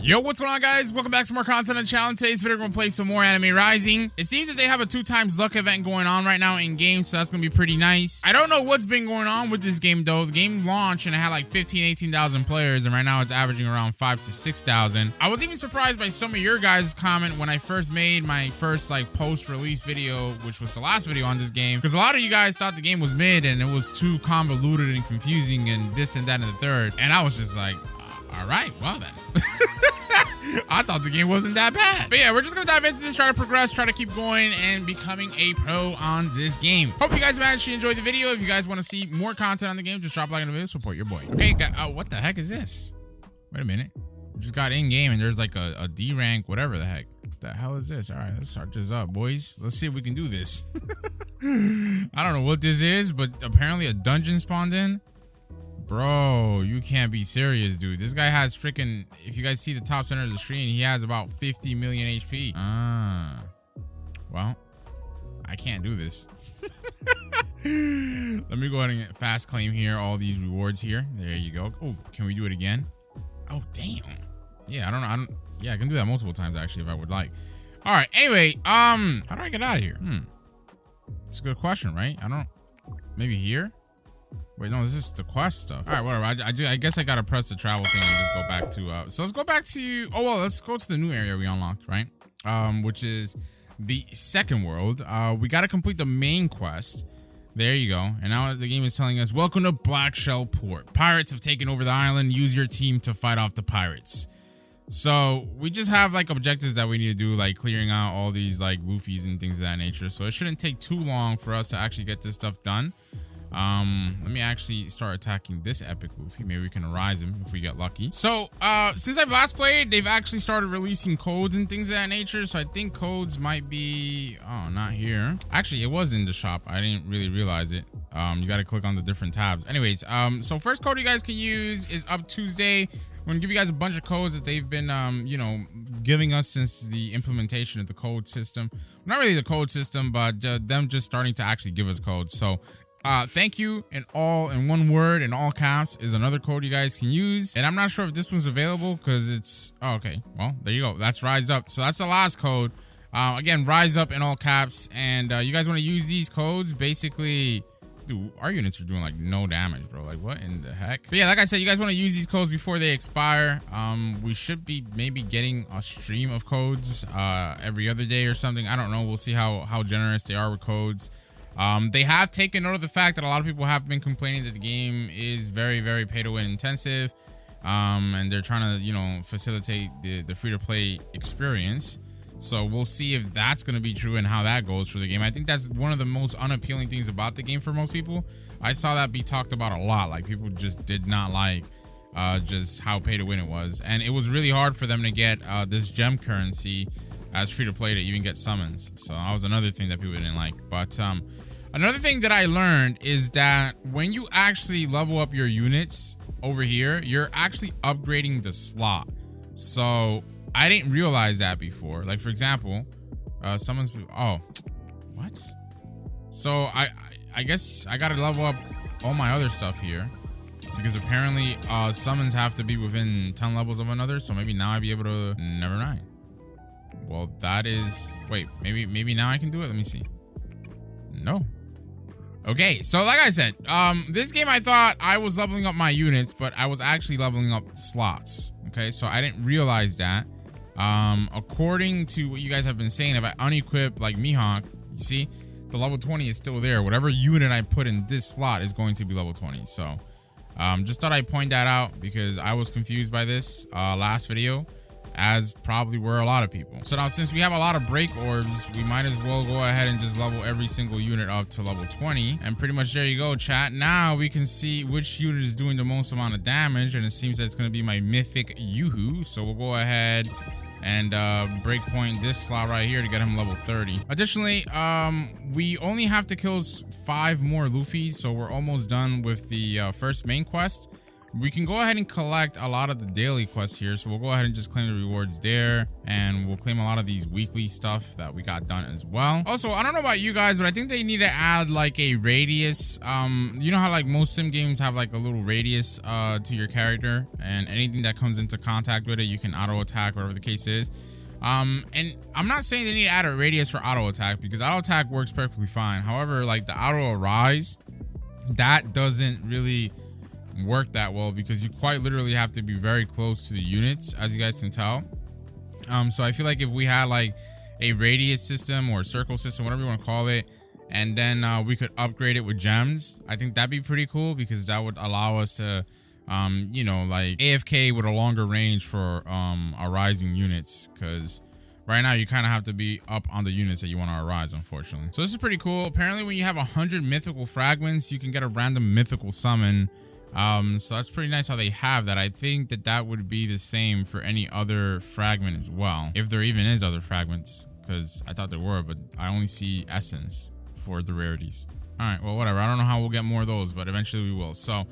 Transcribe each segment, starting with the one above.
Yo, what's going on, guys? Welcome back to more content on the channel. Today's video, we're gonna play some more Anime Rising. It seems that they have a 2x luck event going on right now in game, so that's gonna be pretty nice. I don't know what's been going on with this game though. The game launched and it had like 18,000 players, and right now it's averaging around 5,000 to 6,000. I was even surprised by some of your guys' comment when I first made my first like post-release video, which was the last video on this game, because a lot of you guys thought the game was mid and it was too convoluted and confusing and this and that and the third, and I was just like, all right, well then. I thought the game wasn't that bad. But yeah, we're just gonna dive into this, try to progress, try to keep going and becoming a pro on this game. Hope you guys managed to enjoy the video. If you guys want to see more content on the game, just drop a like on the video, support your boy. Okay, what the heck is this? Wait a minute. We just got in game and there's like a D rank, whatever the heck. What the hell is this? All right, let's start this up, boys. Let's see if we can do this. I don't know what this is, but apparently a dungeon spawned in. Bro, you can't be serious, dude. This guy has freaking, if you guys see the top center of the screen, he has about 50 million HP. Well, I can't do this. Let me go ahead and fast claim here all these rewards here. There you go. Oh, can we do it again? Oh, damn. Yeah, I don't yeah, I can do that multiple times actually if I would like. All right, anyway, how do I get out of here? It's a good question, right? Maybe here? Wait, no, this is the quest stuff. All right, whatever. I guess I gotta press the travel thing and just go back to, so let's go back to, oh, well, let's go to the new area we unlocked, right? Which is the second world. We gotta complete the main quest. There you go. And now the game is telling us, welcome to Black Shell Port. Pirates have taken over the island. Use your team to fight off the pirates. So we just have like objectives that we need to do, like clearing out all these like Luffys and things of that nature. So it shouldn't take too long for us to actually get this stuff done. Let me actually start attacking this epic Luffy. Maybe we can rise him if we get lucky. So since I've last played, they've actually started releasing codes and things of that nature, so I think codes might be, oh, not here. Actually, it was in the shop. I didn't really realize it. You got to click on the different tabs. Anyways, so first code you guys can use is Up Tuesday. I'm gonna give you guys a bunch of codes that they've been you know, giving us since the implementation of the code system. Not really the code system, but them just starting to actually give us codes. So thank you in one word in all caps is another code you guys can use, and I'm not sure if this one's available because it's, oh, okay, well, there you go. That's rise up. So that's the last code. Again, rise up in all caps, and you guys want to use these codes. Basically, dude, our units are doing like no damage, bro. Like, what in the heck? But yeah, like I said, you guys want to use these codes before they expire. We should be maybe getting a stream of codes every other day or something. I don't know. We'll see how generous they are with codes. They have taken note of the fact that a lot of people have been complaining that the game is very, very pay to win intensive. And they're trying to, you know, facilitate the free to play experience. So we'll see if that's going to be true and how that goes for the game. I think that's one of the most unappealing things about the game for most people. I saw that be talked about a lot. Like, people just did not like just how pay to win it was. And it was really hard for them to get this gem currency as free to play to even get summons. So that was another thing that people didn't like. But another thing that I learned is that when you actually level up your units over here, you're actually upgrading the slot. So I didn't realize that before. Like, for example, someone's, oh, what? So I guess I gotta level up all my other stuff here, because apparently summons have to be within 10 levels of another. So maybe now I'd be able to, never mind. Well, that is, wait, maybe now I can do it. Let me see. No. Okay, so like I said, this game, I thought I was leveling up my units, but I was actually leveling up slots. Okay, so I didn't realize that. According to what you guys have been saying, if I unequip like Mihawk, you see, the level 20 is still there. Whatever unit I put in this slot is going to be level 20. So just thought I'd point that out because I was confused by this last video, as probably were a lot of people. So now, since we have a lot of break orbs, we might as well go ahead and just level every single unit up to level 20. And pretty much there you go, chat. Now we can see which unit is doing the most amount of damage, and it seems that it's going to be my mythic Yoo-hoo. So we'll go ahead and breakpoint this slot right here to get him level 30. Additionally, we only have to kill 5 more Luffys, so we're almost done with the first main quest. we can go ahead and collect a lot of the daily quests here. So we'll go ahead and just claim the rewards there, and we'll claim a lot of these weekly stuff that we got done as well. Also, I don't know about you guys, but I think they need to add like a radius. You know how like most sim games have like a little radius to your character, and anything that comes into contact with it, you can auto attack, whatever the case is. And I'm not saying they need to add a radius for auto attack, because auto attack works perfectly fine. However, like the auto arise, that doesn't really work that well, because you quite literally have to be very close to the units, as you guys can tell. So I feel like if we had like a radius system or a circle system, whatever you want to call it, and then we could upgrade it with gems, I think that'd be pretty cool, because that would allow us to you know, like AFK with a longer range for our rising units, because right now you kind of have to be up on the units that you want to arise, unfortunately. So this is pretty cool. Apparently when you have 100 mythical fragments, you can get a random mythical summon. So that's pretty nice how they have that. I think that that would be the same for any other fragment as well, if there even is other fragments, because I thought there were, but I only see essence for the rarities. All right, well, whatever. I don't know how we'll get more of those, but eventually we will. So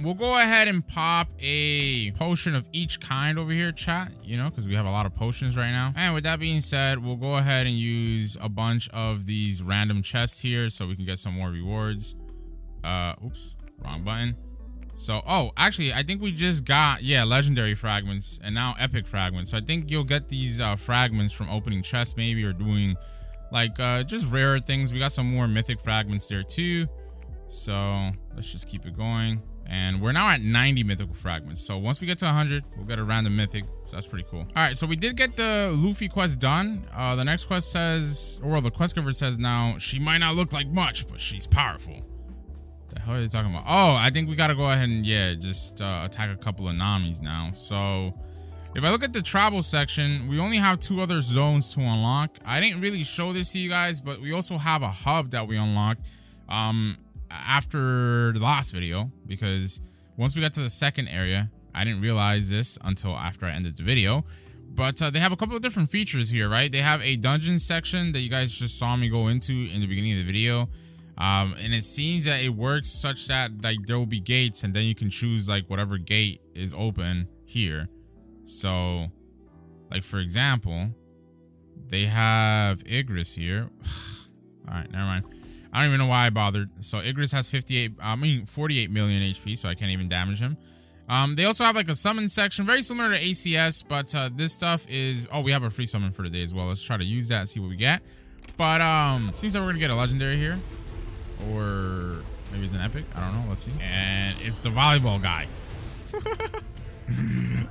we'll go ahead and pop a potion of each kind over here, chat, you know, because we have a lot of potions right now. And with that being said, we'll go ahead and use a bunch of these random chests here so we can get some more rewards. Oops, wrong button. So, oh, actually, I think we just got, yeah, legendary fragments and now epic fragments. So I think you'll get these fragments from opening chests maybe, or doing like just rarer things. We got some more mythic fragments there too. So let's just keep it going. And we're now at 90 mythical fragments. So once we get to 100, we'll get a random mythic. So that's pretty cool. All right, so we did get the Luffy quest done. The next quest says, or the quest giver says now, she might not look like much, but she's powerful. The hell are they talking about? Oh, I think we got to go ahead and, yeah, just attack a couple of Namis now. So if I look at the travel section, we only have 2 other zones to unlock. I didn't really show this to you guys, but we also have a hub that we unlocked after the last video, because once we got to the second area, I didn't realize this until after I ended the video, but they have a couple of different features here, right? They have a dungeon section that you guys just saw me go into in the beginning of the video. And it seems that it works such that like there will be gates, and then you can choose like whatever gate is open here. So like, for example, they have oGVexx here. All right, never mind. I don't even know why I bothered. So oGVexx has 48 million HP, so I can't even damage him. They also have like a summon section, very similar to ACS, but this stuff is, oh, we have a free summon for today as well. Let's try to use that and see what we get. But seems like we're gonna get a legendary here, or maybe it's an epic. I don't know. Let's see. And it's the volleyball guy.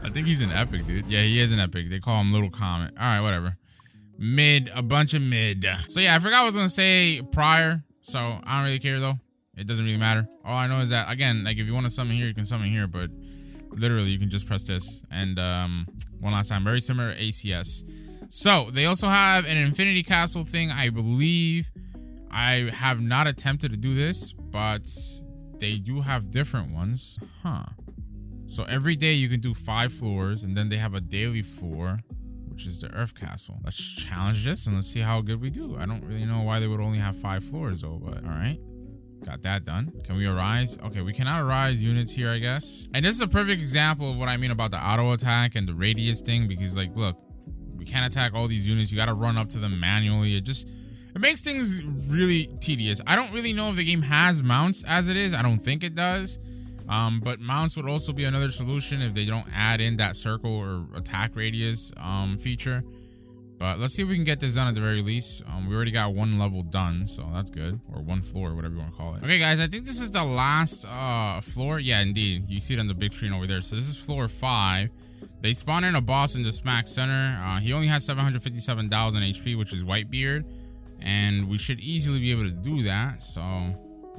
I think he's an epic, dude. Yeah, he is an epic. They call him Little Comet. All right, whatever. Mid, a bunch of mid. So yeah, I forgot what I was gonna say prior. So I don't really care though. It doesn't really matter. All I know is that, again, like if you want to summon here, you can summon here, but literally you can just press this. And one last time, very similar to ACS. So they also have an infinity castle thing, I believe. I have not attempted to do this, but they do have different ones. Huh. So every day you can do 5 floors, and then they have a daily floor, which is the Earth Castle. Let's challenge this and let's see how good we do. I don't really know why they would only have 5 floors though, but all right. Got that done. Can we arise? Okay, we cannot arise units here, I guess. And this is a perfect example of what I mean about the auto attack and the radius thing, because like, look, we can't attack all these units. You got to run up to them manually. It makes things really tedious. I don't really know if the game has mounts as it is. I don't think it does. But mounts would also be another solution if they don't add in that circle or attack radius feature. But let's see if we can get this done at the very least. We already got 1 level done, so that's good. Or 1 floor, whatever you want to call it. Okay, guys, I think this is the last floor. Yeah, indeed. You see it on the big screen over there. So this is floor 5. They spawn in a boss in the smack center. He only has 757,000 HP, which is Whitebeard. And we should easily be able to do that. So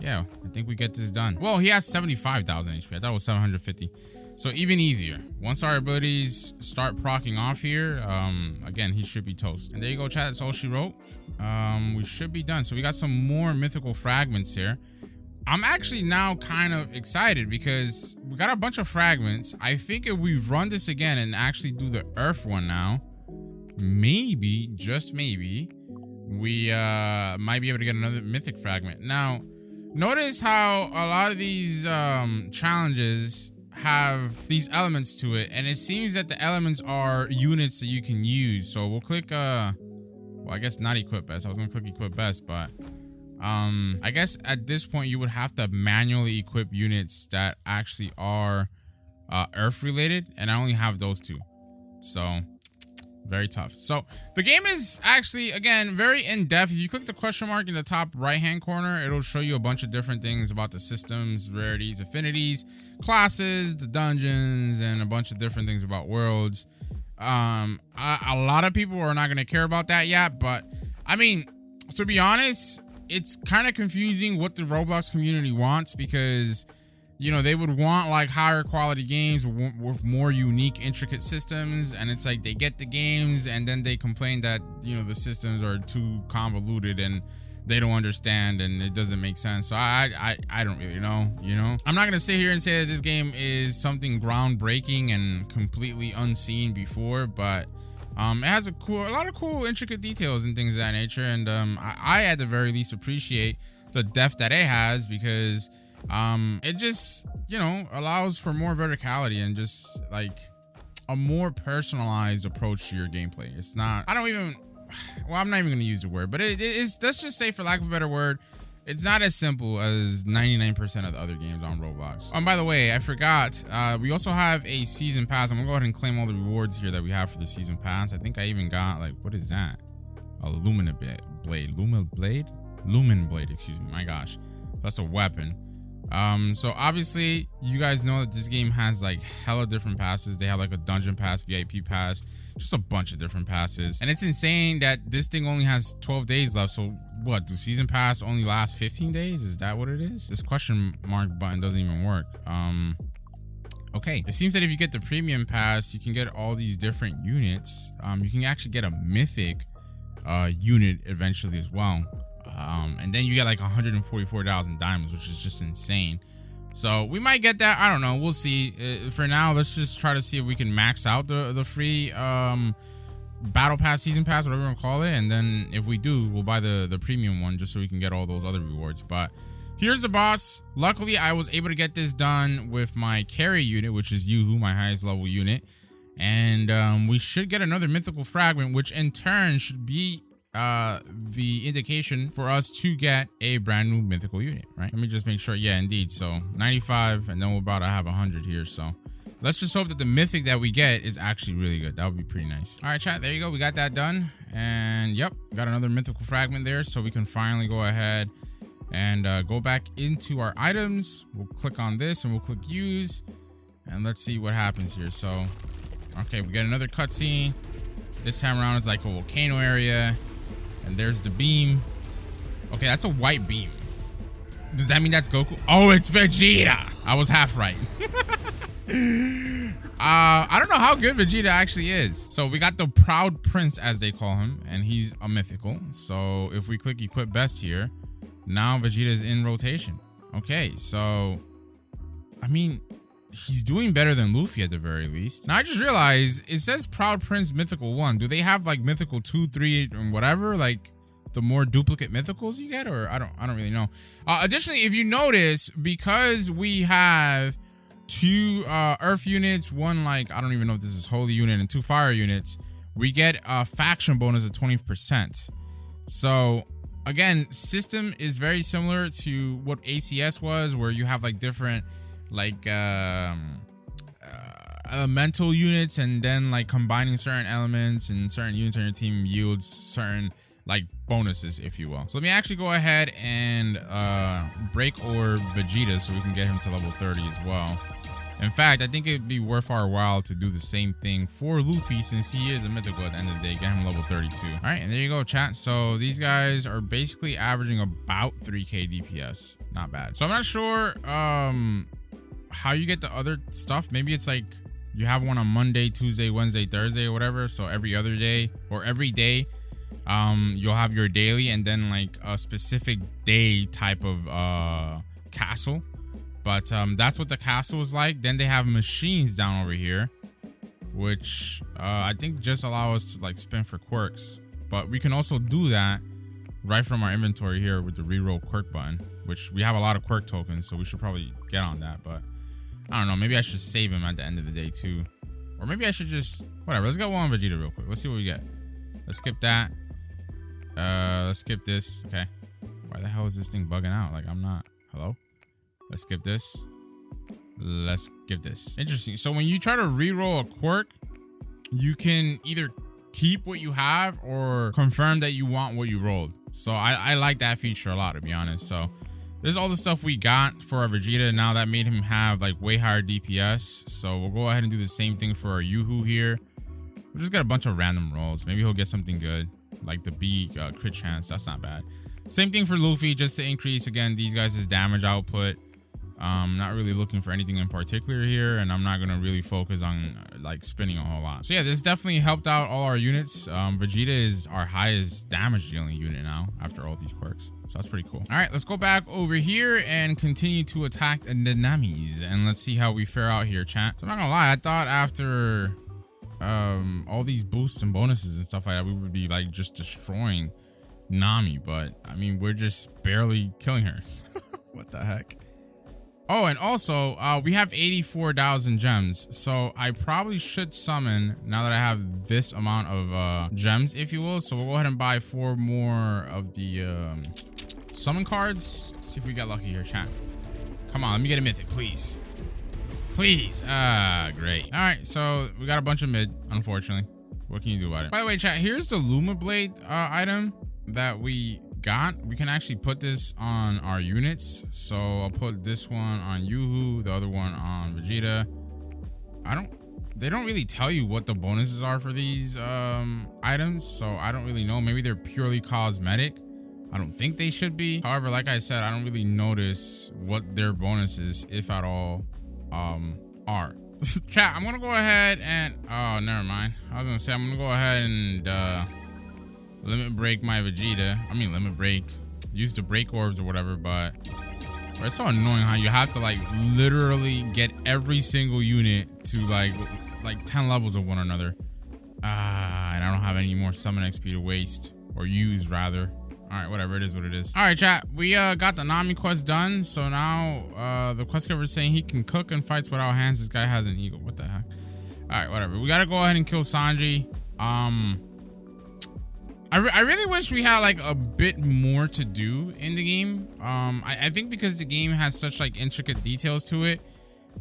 yeah, I think we get this done. Well, he has 75,000 HP. I thought it was 750. So even easier. Once our abilities start proccing off here, again, he should be toast. And there you go, chat. That's all she wrote. We should be done. So we got some more mythical fragments here. I'm actually now kind of excited because we got a bunch of fragments. I think if we run this again and actually do the Earth one now, maybe, just maybe, we might be able to get another mythic fragment. Now, notice how a lot of these challenges have these elements to it, and it seems that the elements are units that you can use. So we'll click well, I guess not equip best. I was gonna click equip best, but I guess at this point you would have to manually equip units that actually are earth related, and I only have those two, so very tough. So the game is actually, again, very in-depth. If you click the question mark in the top right hand corner, it'll show you a bunch of different things about the systems, rarities, affinities, classes, the dungeons, and a bunch of different things about worlds. A lot of people are not going to care about that yet, but I mean, to be honest, it's kind of confusing what the Roblox community wants, because you know, they would want like higher quality games with more unique, intricate systems, and it's like they get the games and then they complain that, you know, the systems are too convoluted and they don't understand and it doesn't make sense. So I don't really know, you know. I'm not gonna sit here and say that this game is something groundbreaking and completely unseen before, but it has a lot of cool, intricate details and things of that nature, and I at the very least appreciate the depth that it has, because it just, you know, allows for more verticality and just like a more personalized approach to your gameplay. It's not, I'm not even gonna use the word, but it is, let's just say, for lack of a better word, it's not as simple as 99% of the other games on Roblox. By the way, I forgot, we also have a season pass. I'm gonna go ahead and claim all the rewards here that we have for the season pass. I think I even got, like, what is that? A lumen blade, excuse me, my gosh, that's a weapon. So obviously you guys know that this game has like hella different passes. They have like a dungeon pass, VIP pass, just a bunch of different passes, and it's insane that this thing only has 12 days left. So what, do season pass only last 15 days? Is that what it is? This question mark button doesn't even work. Okay, it seems that if you get the premium pass, you can get all these different units. You can actually get a mythic unit eventually as well. And then you get like 144,000 diamonds, which is just insane. So we might get that. I don't know. We'll see. For now, let's just try to see if we can max out the free battle pass, season pass, whatever you want to call it. And then if we do, we'll buy the premium one just so we can get all those other rewards. But here's the boss. Luckily, I was able to get this done with my carry unit, which is Yoo-hoo, my highest level unit. And we should get another mythical fragment, which in turn should be the indication for us to get a brand new mythical unit, right? Let me just make sure. Yeah, indeed. So 95, and then we're about to have 100 here. So let's just hope that the mythic that we get is actually really good. That would be pretty nice. All right, chat, there you go. We got that done. And yep, got another mythical fragment there. So we can finally go ahead and go back into our items. We'll click on this and we'll click use, and let's see what happens here. So okay, we got another cutscene. This time around it's like a volcano area. And there's the beam. Okay, that's a white beam. Does that mean that's Goku? Oh, it's Vegeta. I was half right. I don't know how good Vegeta actually is. So we got the Proud Prince, as they call him, and he's a mythical. So if we click equip best here, now Vegeta is in rotation. Okay, so I mean, he's doing better than Luffy at the very least. Now I just realized it says Proud Prince Mythical 1. Do they have like Mythical 2, 3, and whatever? Like the more duplicate mythicals you get, or I don't really know. Additionally, if you notice, because we have 2 Earth units, 1 like, I don't even know if this is Holy unit, and 2 Fire units, we get a faction bonus of 20%. So again, system is very similar to what ACS was, where you have like different like elemental units, and then like combining certain elements and certain units on your team yields certain like bonuses, if you will. So let me actually go ahead and break orb Vegeta so we can get him to level 30 as well. In fact, I think it'd be worth our while to do the same thing for Luffy, since he is a mythical at the end of the day. Get him level 32. All right, and there you go, chat. So these guys are basically averaging about 3k DPS. Not bad. So I'm not sure how you get the other stuff. Maybe it's like you have one on Monday, Tuesday, Wednesday, Thursday, or whatever. So every other day or every day, you'll have your daily, and then like a specific day type of castle. But that's what the castle is like. Then they have machines down over here, which I think just allow us to like spin for quirks. But we can also do that right from our inventory here with the reroll quirk button, which we have a lot of quirk tokens, so we should probably get on that. But I don't know. Maybe I should save him at the end of the day too. Or maybe I should just, whatever. Let's get one Vegeta real quick. Let's see what we get. Let's skip that. Let's skip this. Okay. Why the hell is this thing bugging out? Like, I'm not, hello? Let's skip this. Let's skip this. Interesting. So when you try to re-roll a quirk, you can either keep what you have or confirm that you want what you rolled. So I like that feature a lot, to be honest. So this is all the stuff we got for our Vegeta. Now that made him have like way higher DPS. So we'll go ahead and do the same thing for our Yoo-hoo here. We'll just get a bunch of random rolls. Maybe he'll get something good, like the B crit chance. That's not bad. Same thing for Luffy, just to increase again these guys' damage output. Not really looking for anything in particular here, and I'm not gonna really focus on like spinning a whole lot. So yeah, this definitely helped out all our units. Vegeta is our highest damage dealing unit now after all these quirks, so that's pretty cool. All right, let's go back over here and continue to attack the Namis, and let's see how we fare out here, chat. So I'm not gonna lie, I thought after all these boosts and bonuses and stuff like that, we would be like just destroying Nami, but I mean, we're just barely killing her. What the heck? Oh, and also, we have 84,000 gems, so I probably should summon now that I have this amount of gems, if you will. So we'll go ahead and buy 4 more of the summon cards. Let's see if we get lucky here, chat. Come on, let me get a mythic, please. Please. Great. All right, so we got a bunch of mid, unfortunately. What can you do about it? By the way, chat, here's the Luma Blade item that we got. We can actually put this on our units. So I'll put this one on Yoo-hoo, the other one on Vegeta. They don't really tell you what the bonuses are for these items, so I don't really know. Maybe they're purely cosmetic. I don't think they should be. However, like I said, I don't really notice what their bonuses, if at all, are. Chat, I'm gonna go ahead and oh, never mind. I was gonna say I'm gonna go ahead and limit break my Vegeta. I mean, limit break, use the break orbs or whatever, but it's so annoying how you have to like literally get every single unit to like 10 levels of one another. And I don't have any more summon XP to waste, or use rather. All right, whatever, it is what it is. All right, chat, we got the Nami quest done. So now the quest giver is saying he can cook and fights without hands. This guy has an eagle. What the heck? All right, whatever. We gotta go ahead and kill Sanji. I really wish we had like a bit more to do in the game. I think because the game has such like intricate details to it,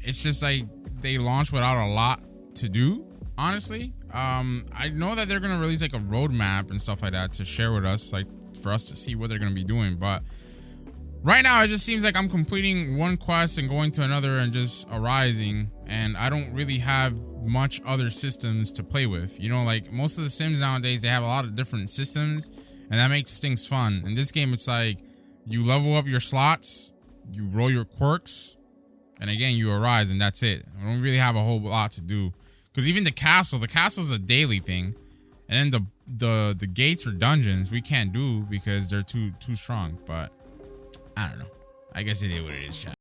it's just like they launched without a lot to do, honestly. I know that they're gonna release like a roadmap and stuff like that to share with us, like for us to see what they're gonna be doing, but right now it just seems like I'm completing one quest and going to another and just arising, and I don't really have much other systems to play with. You know, like most of the sims nowadays, they have a lot of different systems, and that makes things fun. In this game, it's like you level up your slots, you roll your quirks, and again you arise, and that's it. I don't really have a whole lot to do, because even the castle's a daily thing, and then the gates or dungeons we can't do because they're too strong. But I don't know, I guess it is what it is, chat.